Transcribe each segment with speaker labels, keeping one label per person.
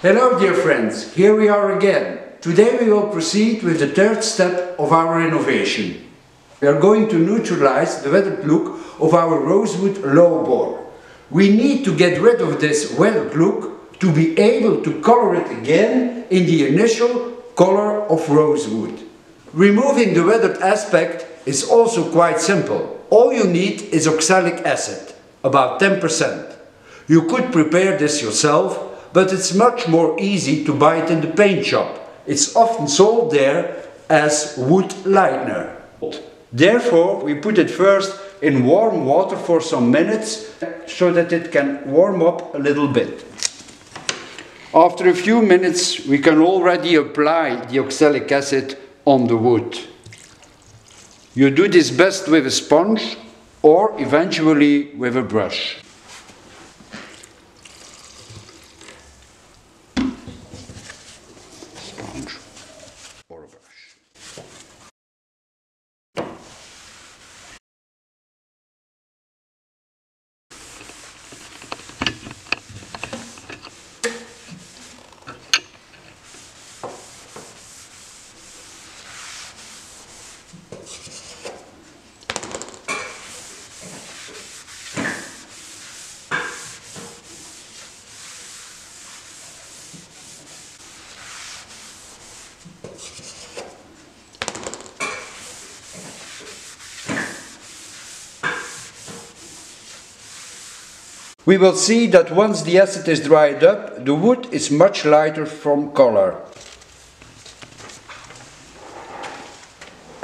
Speaker 1: Hello dear friends, here we are again. Today we will proceed with the third step of our renovation. We are going to neutralize the weathered look of our rosewood low bore. We need to get rid of this weathered look to be able to color it again in the initial color of rosewood. Removing the weathered aspect is also quite simple. All you need is oxalic acid, about 10%. You could prepare this yourself, but it's much more easy to buy it in the paint shop. It's often sold there as wood lightener. Therefore, we put it first in warm water for some minutes so that it can warm up a little bit. After a few minutes, we can already apply the oxalic acid on the wood. You do this best with a sponge or eventually with a brush. Sponge or a brush. We will see that once the acid is dried up, the wood is much lighter from color.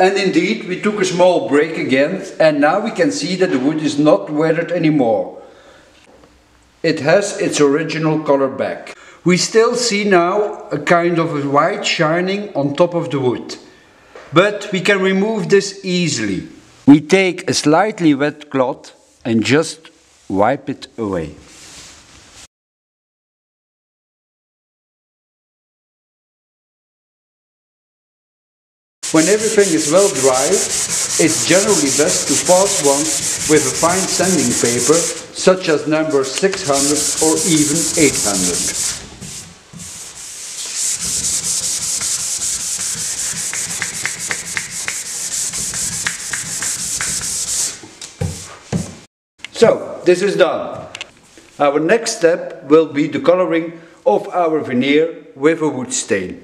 Speaker 1: And indeed, we took a small break again, and now we can see that the wood is not weathered anymore. It has its original color back. We still see now a kind of a white shining on top of the wood. But we can remove this easily. We take a slightly wet cloth and just wipe it away. When everything is well dried, it's generally best to pass once with a fine sanding paper, such as number 600 or even 800. So, this is done. Our next step will be the coloring of our veneer with a wood stain.